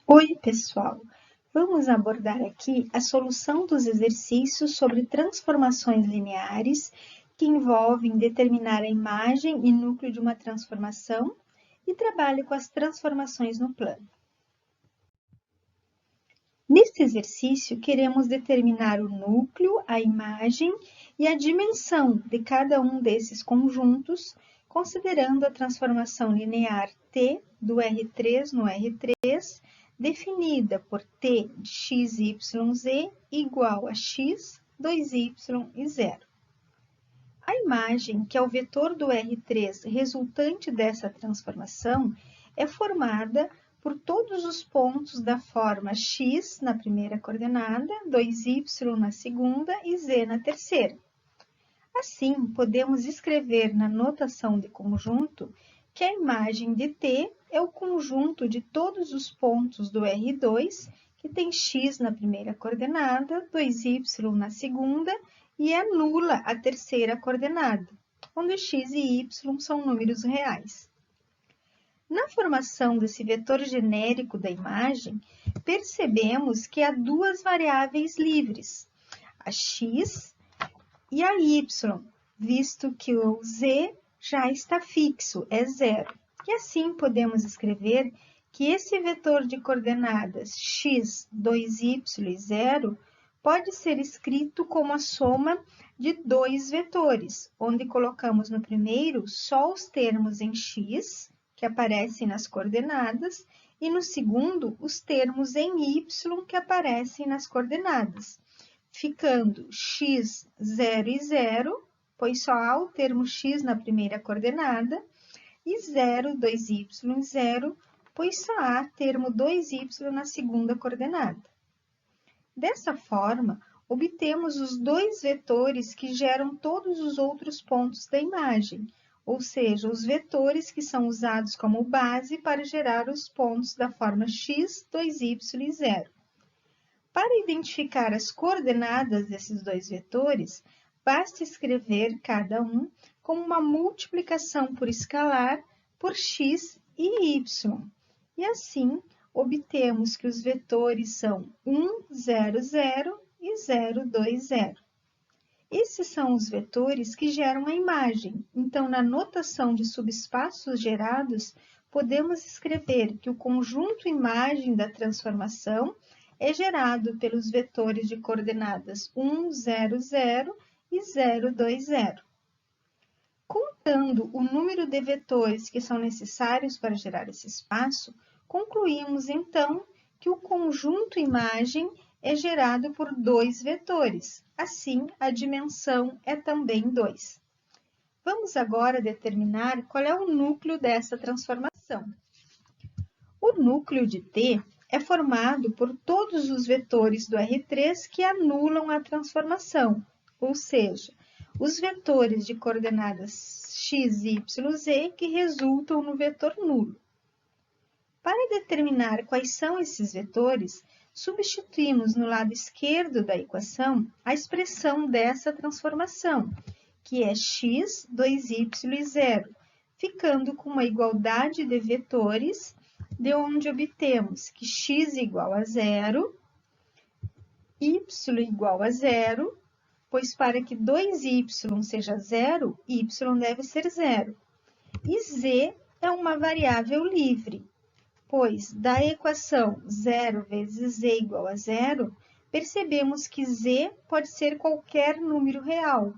Oi, pessoal! Vamos abordar aqui a solução dos exercícios sobre transformações lineares que envolvem determinar a imagem e núcleo de uma transformação e trabalhe com as transformações no plano. Neste exercício, queremos determinar o núcleo, a imagem e a dimensão de cada um desses conjuntos, considerando a transformação linear T do R3 no R3, definida por T de x, y, z igual a x, 2y e 0. A imagem, que é o vetor do R3 resultante dessa transformação, é formada por todos os pontos da forma x na primeira coordenada, 2y na segunda e z na terceira. Assim, podemos escrever na notação de conjunto que a imagem de T é o conjunto de todos os pontos do R2, que tem x na primeira coordenada, 2y na segunda e anula a terceira coordenada, onde x e y são números reais. Na formação desse vetor genérico da imagem, percebemos que há duas variáveis livres, a x e a y, visto que o z já está fixo, é zero. E assim podemos escrever que esse vetor de coordenadas x, 2y e 0 pode ser escrito como a soma de dois vetores, onde colocamos no primeiro só os termos em x, que aparecem nas coordenadas, e no segundo os termos em y, que aparecem nas coordenadas, ficando x, 0 e 0, pois só há o termo x na primeira coordenada, e 0, 2y e 0, pois só há termo 2y na segunda coordenada. Dessa forma, obtemos os dois vetores que geram todos os outros pontos da imagem, ou seja, os vetores que são usados como base para gerar os pontos da forma x, 2y e 0. Para identificar as coordenadas desses dois vetores, basta escrever cada um como uma multiplicação por escalar por x e y. E assim, obtemos que os vetores são 1, 0, 0 e 0, 2, 0. Esses são os vetores que geram a imagem. Então, na notação de subespaços gerados, podemos escrever que o conjunto imagem da transformação é gerado pelos vetores de coordenadas 1, 0, 0 e 0, 2, 0. Contando o número de vetores que são necessários para gerar esse espaço, concluímos então que o conjunto imagem é gerado por dois vetores. Assim, a dimensão é também 2. Vamos agora determinar qual é o núcleo dessa transformação. O núcleo de T é formado por todos os vetores do R3 que anulam a transformação, ou seja, os vetores de coordenadas x, y, z que resultam no vetor nulo. Para determinar quais são esses vetores, substituímos no lado esquerdo da equação a expressão dessa transformação, que é x, 2y e 0, ficando com uma igualdade de vetores, de onde obtemos que x igual a 0, y igual a 0, pois para que 2y seja 0, y deve ser 0. E z é uma variável livre, pois da equação 0 vezes z igual a 0, percebemos que z pode ser qualquer número real,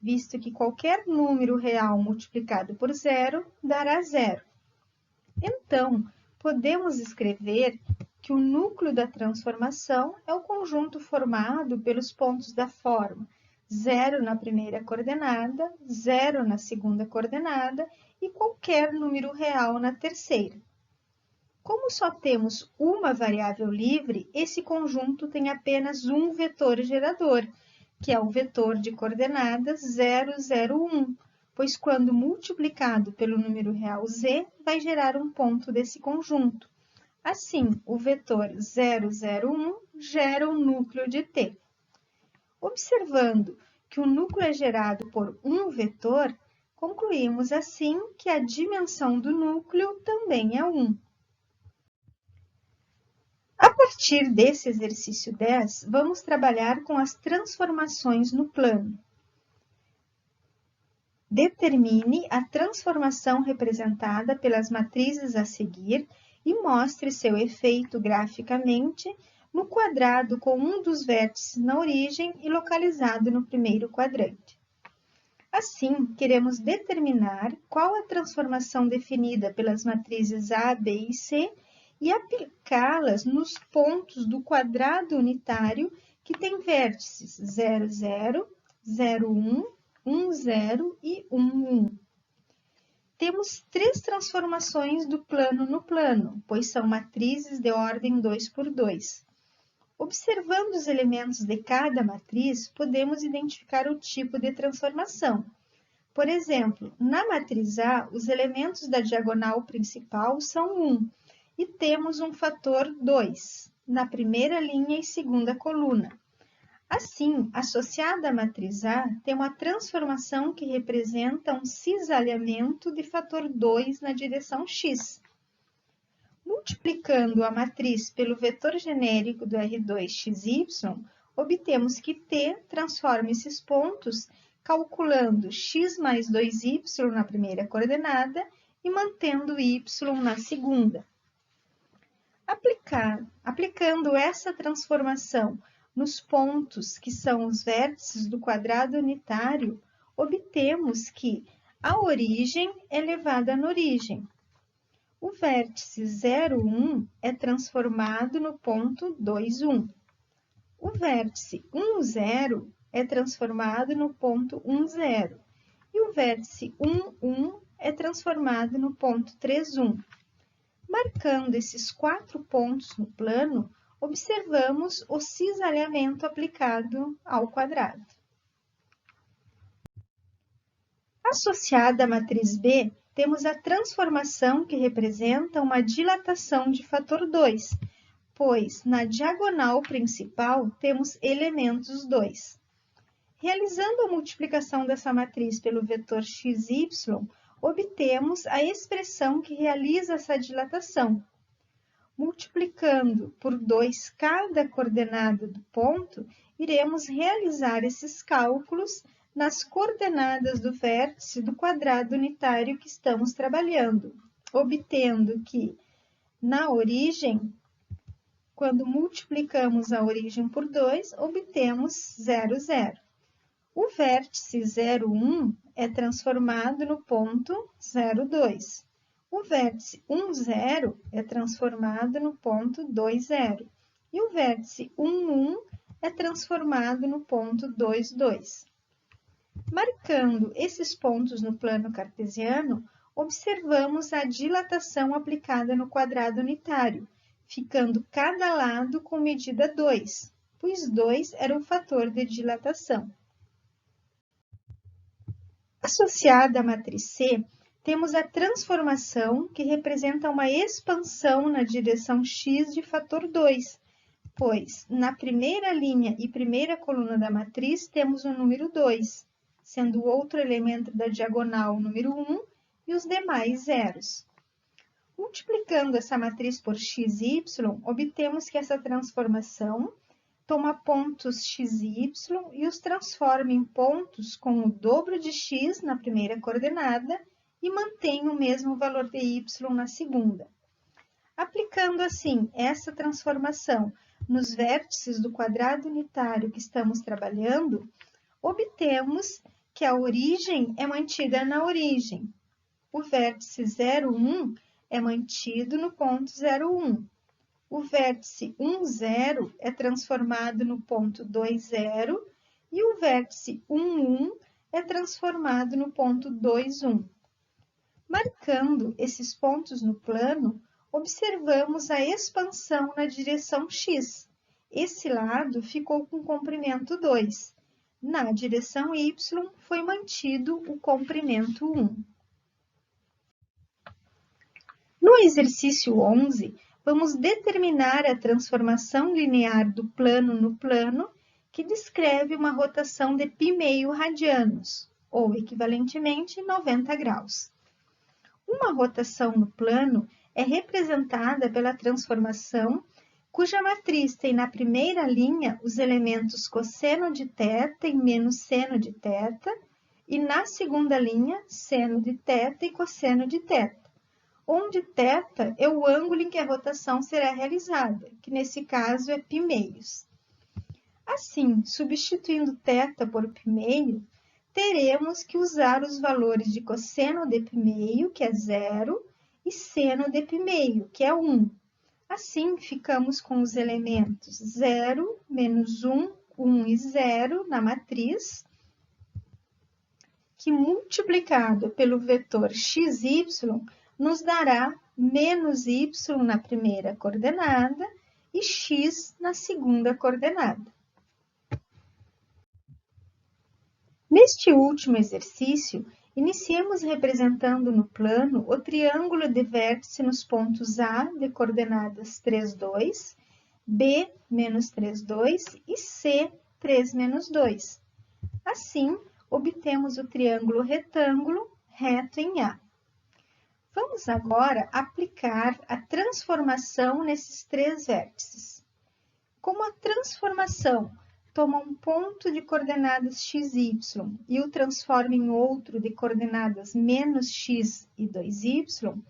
visto que qualquer número real multiplicado por 0 dará 0. Então, podemos escrever que o núcleo da transformação é o conjunto formado pelos pontos da forma 0 na primeira coordenada, 0 na segunda coordenada e qualquer número real na terceira. Como só temos uma variável livre, esse conjunto tem apenas um vetor gerador, que é o vetor de coordenadas 0, 0, 1, pois quando multiplicado pelo número real z, vai gerar um ponto desse conjunto. Assim, o vetor 0, 0, 1 gera o núcleo de T. Observando que o núcleo é gerado por um vetor, concluímos assim que a dimensão do núcleo também é 1. partir desse exercício 10, vamos trabalhar com as transformações no plano. Determine a transformação representada pelas matrizes a seguir e mostre seu efeito graficamente no quadrado com um dos vértices na origem e localizado no primeiro quadrante. Assim, queremos determinar qual a transformação definida pelas matrizes A, B e C e aplicá-las nos pontos do quadrado unitário que tem vértices 0, 0, 0, 1, 1, 0 e 1, 1. Temos três transformações do plano no plano, pois são matrizes de ordem 2 por 2. Observando os elementos de cada matriz, podemos identificar o tipo de transformação. Por exemplo, na matriz A, os elementos da diagonal principal são 1 e temos um fator 2 na primeira linha e segunda coluna. Assim, associada à matriz A, tem uma transformação que representa um cisalhamento de fator 2 na direção x. Multiplicando a matriz pelo vetor genérico do R2xy, obtemos que T transforma esses pontos calculando x mais 2y na primeira coordenada e mantendo y na segunda. Aplicando essa transformação nos pontos que são os vértices do quadrado unitário, obtemos que a origem é levada na origem. O vértice 0, 1 é transformado no ponto 2, 1. O vértice 1, 0 é transformado no ponto 1, 0. E o vértice 1, 1 é transformado no ponto 3, 1. Marcando esses 4 pontos no plano, observamos o cisalhamento aplicado ao quadrado. Associada à matriz B, temos a transformação que representa uma dilatação de fator 2, pois na diagonal principal temos elementos 2. Realizando a multiplicação dessa matriz pelo vetor xy, obtemos a expressão que realiza essa dilatação. Multiplicando por 2 cada coordenada do ponto, iremos realizar esses cálculos nas coordenadas do vértice do quadrado unitário que estamos trabalhando, obtendo que, na origem, quando multiplicamos a origem por 2, obtemos 0, 0. O vértice 0, 1 é transformado no ponto 0, 2. O vértice 1, 0 é transformado no ponto 2, 0. E o vértice 1, 1 é transformado no ponto 2, 2. Marcando esses pontos no plano cartesiano, observamos a dilatação aplicada no quadrado unitário, ficando cada lado com medida 2, pois 2 era o fator de dilatação. Associada à matriz C, temos a transformação que representa uma expansão na direção x de fator 2, pois na primeira linha e primeira coluna da matriz temos o número 2, sendo o outro elemento da diagonal o número 1 e os demais zeros. Multiplicando essa matriz por xy, obtemos que essa transformação toma pontos xy e os transforma em pontos com o dobro de x na primeira coordenada e mantém o mesmo valor de y na segunda. Aplicando assim essa transformação nos vértices do quadrado unitário que estamos trabalhando, obtemos que a origem é mantida na origem. O vértice 0, 1 é mantido no ponto 0, 1. O vértice 1, 0 é transformado no ponto 2, 0 e o vértice 1, 1 é transformado no ponto 2, 1. Marcando esses pontos no plano, observamos a expansão na direção x. Esse lado ficou com comprimento 2. Na direção y foi mantido o comprimento 1. No exercício 11, vamos determinar a transformação linear do plano no plano, que descreve uma rotação de π² radianos, ou equivalentemente 90 graus. Uma rotação no plano é representada pela transformação cuja matriz tem na primeira linha os elementos cosseno de θ e menos seno de θ, e na segunda linha, seno de θ e cosseno de θ, onde θ é o ângulo em que a rotação será realizada, que nesse caso é π². Assim, substituindo θ por π², teremos que usar os valores de cosseno de π², que é 0, e seno de π², que é 1. Assim, ficamos com os elementos 0, menos 1, 1 e 0 na matriz, que multiplicado pelo vetor xy nos dará menos y na primeira coordenada e x na segunda coordenada. Neste último exercício, iniciemos representando no plano o triângulo de vértice nos pontos A de coordenadas 3, 2, B, menos 3, 2 e C, 3, menos 2. Assim, obtemos o triângulo retângulo reto em A. Vamos agora aplicar a transformação nesses três vértices. Como a transformação toma um ponto de coordenadas x, y e o transforma em outro de coordenadas menos x e 2y,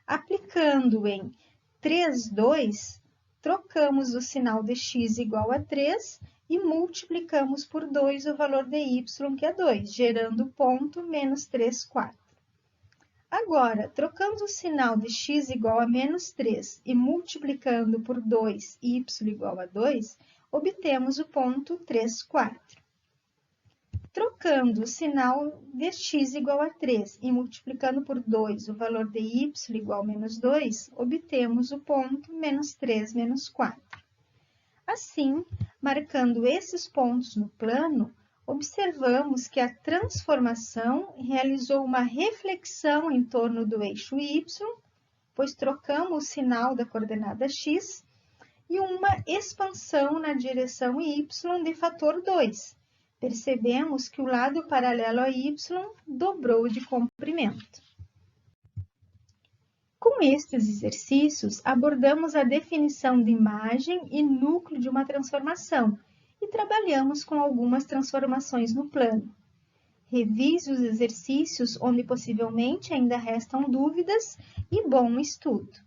aplicando em 3, 2, trocamos o sinal de x igual a 3 e multiplicamos por 2 o valor de y, que é 2, gerando o ponto menos 3, 4. Agora, trocando o sinal de x igual a menos 3 e multiplicando por 2, y igual a 2, obtemos o ponto 3, 4. Trocando o sinal de x igual a 3 e multiplicando por 2 o valor de y igual a menos 2, obtemos o ponto menos 3, menos 4. Assim, marcando esses pontos no plano, observamos que a transformação realizou uma reflexão em torno do eixo y, pois trocamos o sinal da coordenada x, e uma expansão na direção y de fator 2. Percebemos que o lado paralelo a y dobrou de comprimento. Com estes exercícios, abordamos a definição de imagem e núcleo de uma transformação e trabalhamos com algumas transformações no plano. Revise os exercícios onde possivelmente ainda restam dúvidas e bom estudo!